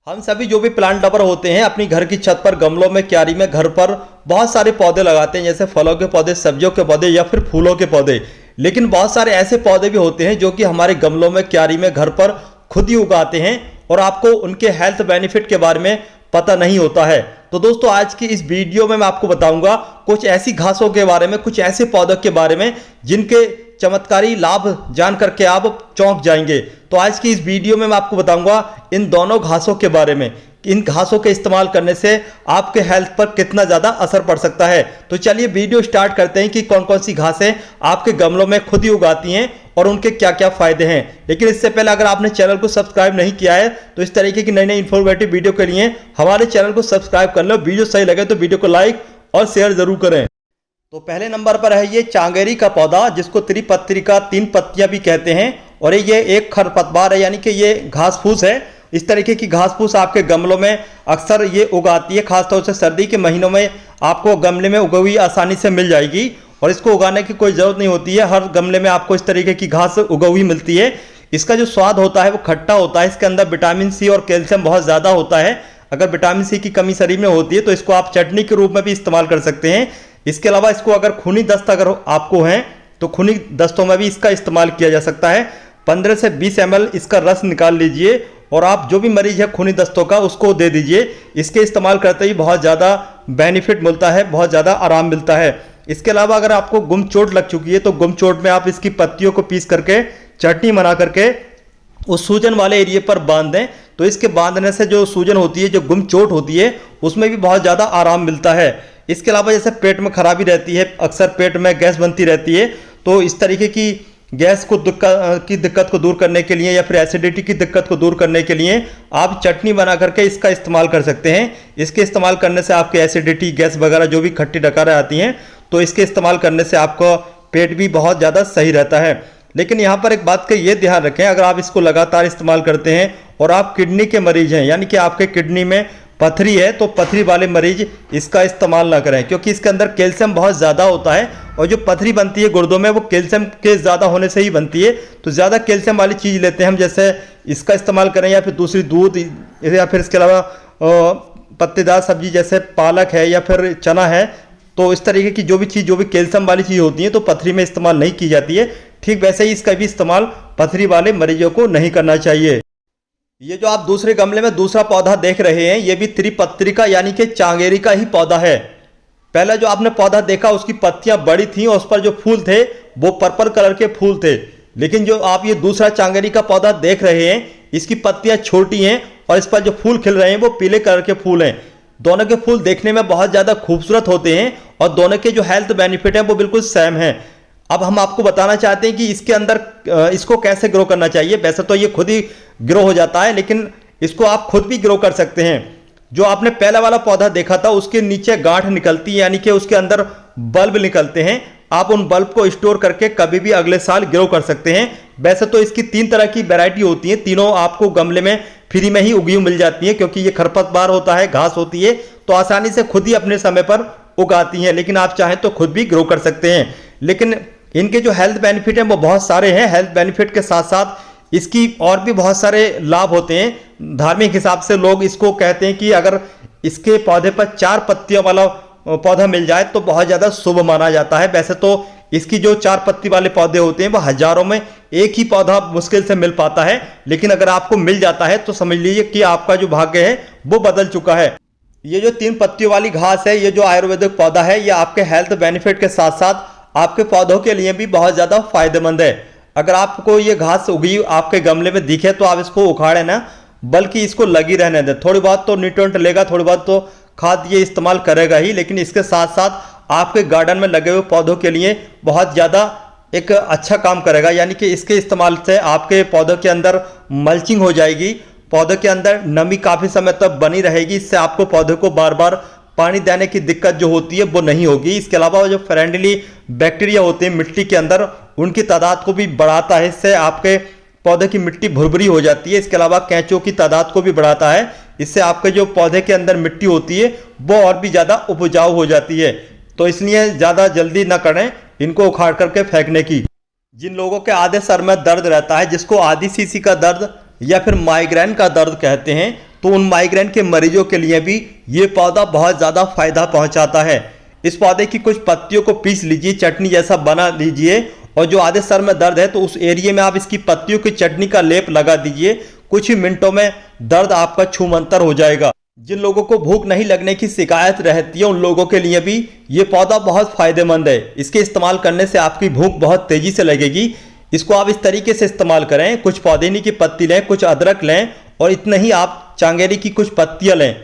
हम सभी जो भी प्लांट लवर होते हैं अपनी घर की छत पर, गमलों में, क्यारी में, घर पर बहुत सारे पौधे लगाते हैं, जैसे फलों के पौधे, सब्जियों के पौधे या फिर फूलों के पौधे। लेकिन बहुत सारे ऐसे पौधे भी होते हैं जो कि हमारे गमलों में, क्यारी में, घर पर खुद ही उगाते हैं और आपको उनके हेल्थ बेनिफिट के बारे में पता नहीं होता है। तो दोस्तों आज की इस वीडियो में मैं आपको बताऊंगा कुछ ऐसी घासों के बारे में, कुछ ऐसे पौधों के बारे में जिनके चमत्कारी लाभ जान करके आप चौंक जाएंगे। तो आज की इस वीडियो में मैं आपको बताऊंगा इन दोनों घासों के बारे में, इन घासों के इस्तेमाल करने से आपके हेल्थ पर कितना ज़्यादा असर पड़ सकता है। तो चलिए वीडियो स्टार्ट करते हैं कि कौन कौन सी घासें आपके गमलों में खुद ही उगाती हैं और उनके क्या क्या फायदे हैं। लेकिन इससे पहले अगर आपने चैनल को सब्सक्राइब नहीं किया है तो इस तरीके की नई नई इन्फॉर्मेटिव वीडियो के लिए हमारे चैनल को सब्सक्राइब कर लो। वीडियो सही लगे तो वीडियो को लाइक और शेयर जरूर करें। तो पहले नंबर पर है ये चांगेरी का पौधा, जिसको त्रिपत्री का 3 पत्तियां भी कहते हैं। और ये एक खरपतवार है, यानी कि ये घास फूस है। इस तरीके की घास फूस आपके गमलों में अक्सर ये उगाती है, खासतौर से सर्दी के महीनों में आपको गमले में उगी हुई आसानी से मिल जाएगी और इसको उगाने की कोई ज़रूरत नहीं होती है। हर गमले में आपको इस तरीके की घास उगी हुई मिलती है। इसका जो स्वाद होता है वो खट्टा होता है। इसके अंदर विटामिन सी और कैल्शियम बहुत ज़्यादा होता है। अगर विटामिन सी की कमी शरीर में होती है तो इसको आप चटनी के रूप में भी इस्तेमाल कर सकते हैं। इसके अलावा इसको अगर खूनी दस्त अगर आपको है तो खूनी दस्तों में भी इसका इस्तेमाल किया जा सकता है। 15 से 20 ml इसका रस निकाल लीजिए और आप जो भी मरीज है खूनी दस्तों का उसको दे दीजिए। इसके इस्तेमाल करते ही बहुत ज़्यादा बेनिफिट मिलता है, बहुत ज़्यादा आराम मिलता है। इसके अलावा अगर आपको गुम चोट लग चुकी है तो गुम चोट में आप इसकी पत्तियों को पीस करके चटनी बना करके उस सूजन वाले एरिया पर बांध दें तो इसके बांधने से जो सूजन होती है, जो गुम चोट होती है, उसमें भी बहुत ज़्यादा आराम मिलता है। इसके अलावा जैसे पेट में खराबी रहती है, अक्सर पेट में गैस बनती रहती है, तो इस तरीके की गैस को दिक्कत को दूर करने के लिए या फिर एसिडिटी की दिक्कत को दूर करने के लिए आप चटनी बना करके इसका इस्तेमाल कर सकते हैं। इसके इस्तेमाल करने से आपके एसिडिटी, गैस वगैरह जो भी खट्टी डकारें आती हैं तो इसके इस्तेमाल करने से आपका पेट भी बहुत ज़्यादा सही रहता है। लेकिन यहाँ पर एक बात का ये ध्यान रखें, अगर आप इसको लगातार इस्तेमाल करते हैं और आप किडनी के मरीज हैं, यानी कि आपके किडनी में पथरी है, तो पथरी वाले मरीज इसका इस्तेमाल ना करें, क्योंकि इसके अंदर कैल्शियम बहुत ज़्यादा होता है और जो पथरी बनती है गुर्दों में वो कैल्शियम के ज़्यादा होने से ही बनती है। तो ज़्यादा कैल्शियम वाली चीज़ लेते हैं हम, जैसे इसका इस्तेमाल करें या फिर दूसरी दूध, या फिर इसके अलावा पत्तेदार सब्जी जैसे पालक है या फिर चना है। तो इस तरीके की जो भी कैल्शियम वाली चीज़ होती है तो पथरी में इस्तेमाल नहीं की जाती है। ठीक वैसे ही इसका भी इस्तेमाल पथरी वाले मरीजों को नहीं करना चाहिए। ये जो आप दूसरे गमले में दूसरा पौधा देख रहे हैं ये भी त्रिपत्री का यानी कि चांगेरी का ही पौधा है। पहले जो आपने पौधा देखा उसकी पत्तियां बड़ी थी और उस पर जो फूल थे वो पर्पल कलर के फूल थे। लेकिन जो आप ये दूसरा चांगेरी का पौधा देख रहे हैं इसकी पत्तियां छोटी हैं और इस पर जो फूल खिल रहे हैं वो पीले कलर के फूल हैं। दोनों के फूल देखने में बहुत ज़्यादा खूबसूरत होते हैं और दोनों के जो हेल्थ बेनिफिट हैं वो बिल्कुल सेम हैं। अब हम आपको बताना चाहते हैं कि इसके अंदर इसको कैसे ग्रो करना चाहिए। वैसे तो ये खुद ही ग्रो हो जाता है, लेकिन इसको आप खुद भी ग्रो कर सकते हैं। जो आपने पहला वाला पौधा देखा था उसके नीचे गांठ निकलती है, यानी कि उसके अंदर बल्ब निकलते हैं। आप उन बल्ब को स्टोर करके कभी भी अगले साल ग्रो कर सकते हैं। वैसे तो इसकी 3 तरह की वैरायटी होती है, तीनों आपको गमले में फ्री में ही उगी हुई मिल जाती है, क्योंकि ये खरपतवार होता है, घास होती है, तो आसानी से खुद ही अपने समय पर उगाती हैं। लेकिन आप चाहें तो खुद भी ग्रो कर सकते हैं। लेकिन इनके जो हेल्थ बेनिफिट हैं वो बहुत सारे हैं। हेल्थ बेनिफिट के साथ साथ इसकी और भी बहुत सारे लाभ होते हैं। धार्मिक हिसाब से लोग इसको कहते हैं कि अगर इसके पौधे पर 4 पत्तियों वाला पौधा मिल जाए तो बहुत ज़्यादा शुभ माना जाता है। वैसे तो इसकी जो 4 पत्ती वाले पौधे होते हैं वो हजारों में एक ही पौधा मुश्किल से मिल पाता है, लेकिन अगर आपको मिल जाता है तो समझ लीजिए कि आपका जो भाग्य है वो बदल चुका है। ये जो 3 पत्तियों वाली घास है, ये जो आयुर्वेदिक पौधा है, ये आपके हेल्थ बेनिफिट के साथ साथ आपके पौधों के लिए भी बहुत ज़्यादा फायदेमंद है। अगर आपको ये घास उगी आपके गमले में दिखे तो आप इसको उखाड़े ना, बल्कि इसको लगी रहने दें। थोड़ी बहुत तो न्यूट्रिएंट लेगा, थोड़ी बहुत तो खाद ये इस्तेमाल करेगा ही, लेकिन इसके साथ साथ आपके गार्डन में लगे हुए पौधों के लिए बहुत ज़्यादा एक अच्छा काम करेगा। यानी कि इसके इस्तेमाल से आपके पौधों के अंदर मल्चिंग हो जाएगी, पौधों के अंदर नमी काफ़ी समय तक बनी रहेगी। इससे आपको पौधे को बार बार पानी देने की दिक्कत जो होती है वो नहीं होगी। इसके अलावा जो फ्रेंडली बैक्टीरिया होते हैं मिट्टी के अंदर, उनकी तादाद को भी बढ़ाता है। इससे आपके पौधे की मिट्टी भुरभुरी हो जाती है। इसके अलावा कैंचों की तादाद को भी बढ़ाता है। इससे आपके जो पौधे के अंदर मिट्टी होती है वो और भी ज़्यादा उपजाऊ हो जाती है। तो इसलिए ज़्यादा जल्दी ना करें इनको उखाड़ करके फेंकने की। जिन लोगों के आधे सर में दर्द रहता है, जिसको आधी सीसी का दर्द या फिर माइग्रेन का दर्द कहते हैं, तो उन माइग्रेन के मरीजों के लिए भी ये पौधा बहुत ज़्यादा फायदा पहुंचाता है। इस पौधे की कुछ पत्तियों को पीस लीजिए, चटनी जैसा बना लीजिए, और जो आधे सर में दर्द है तो उस एरिया में आप इसकी पत्तियों की चटनी का लेप लगा दीजिए। कुछ ही मिनटों में दर्द आपका छूमंतर हो जाएगा। जिन लोगों को भूख नहीं लगने की शिकायत रहती है उन लोगों के लिए भी ये पौधा बहुत फायदेमंद है। इसके इस्तेमाल करने से आपकी भूख बहुत तेजी से लगेगी। इसको आप इस तरीके से इस्तेमाल करें, कुछ पुदीने की पत्ती लें, कुछ अदरक लें और इतने ही आप चांगेरी की कुछ पत्तियां लें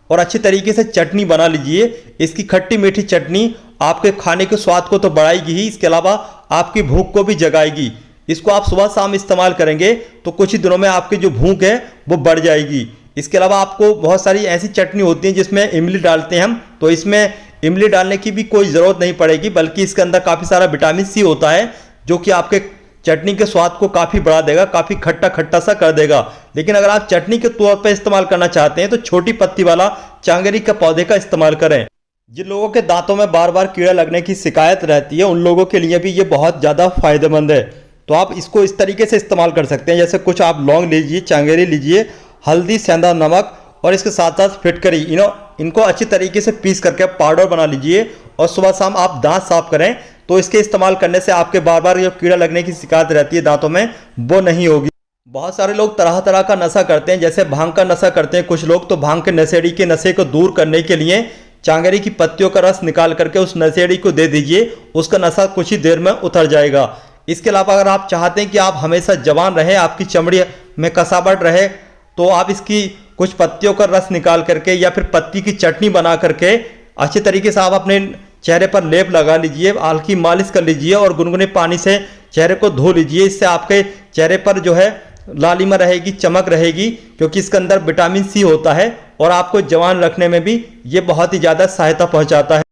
और अच्छी तरीके से चटनी बना लीजिए। इसकी खट्टी मीठी चटनी आपके खाने के स्वाद को तो बढ़ाएगी ही, इसके अलावा आपकी भूख को भी जगाएगी। इसको आप सुबह शाम इस्तेमाल करेंगे तो कुछ ही दिनों में आपकी जो भूख है वो बढ़ जाएगी। इसके अलावा आपको बहुत सारी ऐसी चटनी होती है जिसमें इमली डालते हैं हम, तो इसमें इमली डालने की भी कोई ज़रूरत नहीं पड़ेगी, बल्कि इसके अंदर काफ़ी सारा विटामिन सी होता है जो कि आपके चटनी के स्वाद को काफ़ी बढ़ा देगा, काफ़ी खट्टा खट्टा सा कर देगा। लेकिन अगर आप चटनी के तौर पर इस्तेमाल करना चाहते हैं तो छोटी पत्ती वाला चांगेरी के पौधे का इस्तेमाल करें। जिन लोगों के दांतों में बार बार कीड़ा लगने की शिकायत रहती है उन लोगों के लिए भी ये बहुत ज़्यादा फायदेमंद है। तो आप इसको इस तरीके से इस्तेमाल कर सकते हैं, जैसे कुछ आप लौंग लीजिए, चांगेरी लीजिए, हल्दी, सेंधा नमक और इसके साथ साथ फिटकरी, इनको अच्छी तरीके से पीस करके पाउडर बना लीजिए और सुबह शाम आप दांत साफ करें। तो इसके इस्तेमाल करने से आपके बार बार जो कीड़ा लगने की शिकायत रहती है दांतों में वो नहीं होगी। बहुत सारे लोग तरह तरह का नशा करते हैं, जैसे भांग का नशा करते हैं कुछ लोग, तो भांग के नशेड़ी के नशे को दूर करने के लिए चांगेरी की पत्तियों का रस निकाल करके उस नशेड़ी को दे दीजिए, उसका नशा कुछ ही देर में उतर जाएगा। इसके अलावा अगर आप चाहते हैं कि आप हमेशा जवान रहे, आपकी चमड़ी में कसावट रहे, तो आप इसकी कुछ पत्तियों का रस निकाल करके या फिर पत्ती की चटनी बना करके अच्छे तरीके से आप अपने चेहरे पर लेप लगा लीजिए, हल्की मालिश कर लीजिए और गुनगुने पानी से चेहरे को धो लीजिए। इससे आपके चेहरे पर जो है लालिमा रहेगी, चमक रहेगी, क्योंकि इसके अंदर विटामिन सी होता है और आपको जवान रखने में भी ये बहुत ही ज़्यादा सहायता पहुंचाता है।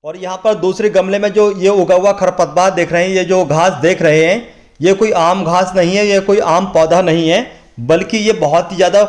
और यहाँ पर दूसरे गमले में जो ये उगा हुआ खरपतवार देख रहे हैं, ये जो घास देख रहे हैं, ये कोई आम घास नहीं है, ये कोई आम पौधा नहीं है, बल्कि ये बहुत ही ज़्यादा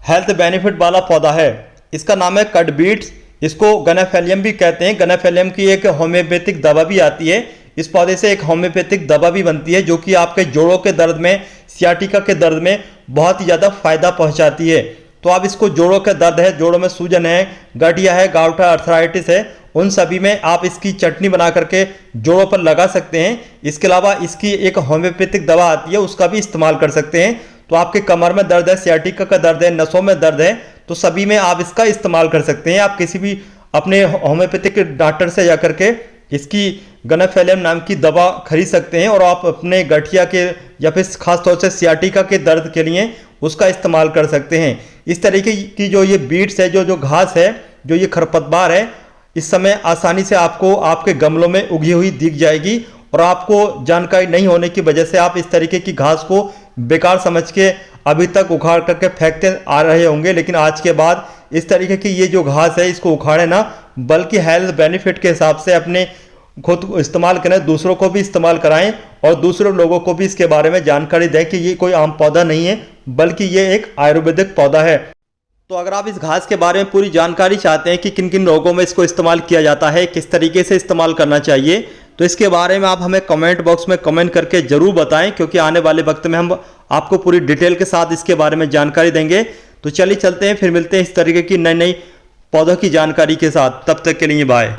हेल्थ बेनिफिट वाला पौधा है। इसका नाम है कटबीट्स, इसको गनाफेलियम भी कहते हैं। गनाफेलियम की एक होम्योपैथिक दवा भी आती है। इस पौधे से एक होम्योपैथिक दवा भी बनती है जो कि आपके जोड़ों के दर्द में, सियाटिका के दर्द में बहुत ही ज़्यादा फायदा पहुंचाती है। तो आप इसको जोड़ों के दर्द है, जोड़ों में सूजन है, गठिया है, गाउठा अर्थराइटिस है, उन सभी में आप इसकी चटनी बना करके जोड़ों पर लगा सकते हैं। इसके अलावा इसकी एक होम्योपैथिक दवा आती है, उसका भी इस्तेमाल कर सकते हैं। तो आपके कमर में दर्द है, सियाटिका का दर्द है, नसों में दर्द है, तो सभी में आप इसका इस्तेमाल कर सकते हैं। आप किसी भी अपने होम्योपैथिक डॉक्टर से जाकर के इसकी गनाफेलियम नाम की दवा खरीद सकते हैं और आप अपने गठिया के या फिर खास तौर से सियाटिका के दर्द के लिए उसका इस्तेमाल कर सकते हैं। इस तरीके की जो ये बीट्स है, जो घास है, जो ये खरपतवार है, इस समय आसानी से आपको आपके गमलों में उगी हुई दिख जाएगी। और आपको जानकारी नहीं होने की वजह से आप इस तरीके की घास को बेकार समझ के अभी तक उखाड़ करके फेंकते आ रहे होंगे, लेकिन आज के बाद इस तरीके की ये जो घास है इसको उखाड़े ना, बल्कि हेल्थ बेनिफिट के हिसाब से अपने खुद इस्तेमाल करें, दूसरों को भी इस्तेमाल कराएं और दूसरे लोगों को भी इसके बारे में जानकारी दें कि ये कोई आम पौधा नहीं है, बल्कि ये एक आयुर्वेदिक पौधा है। तो अगर आप इस घास के बारे में पूरी जानकारी चाहते हैं कि किन किन रोगों में इसको इस्तेमाल किया जाता है, किस तरीके से इस्तेमाल करना चाहिए, तो इसके बारे में आप हमें कमेंट बॉक्स में कमेंट करके जरूर बताएं, क्योंकि आने वाले वक्त में हम आपको पूरी डिटेल के साथ इसके बारे में जानकारी देंगे। तो चलिए चलते हैं, फिर मिलते हैं इस तरीके की नई नई पौधों की जानकारी के साथ। तब तक के लिए बाय।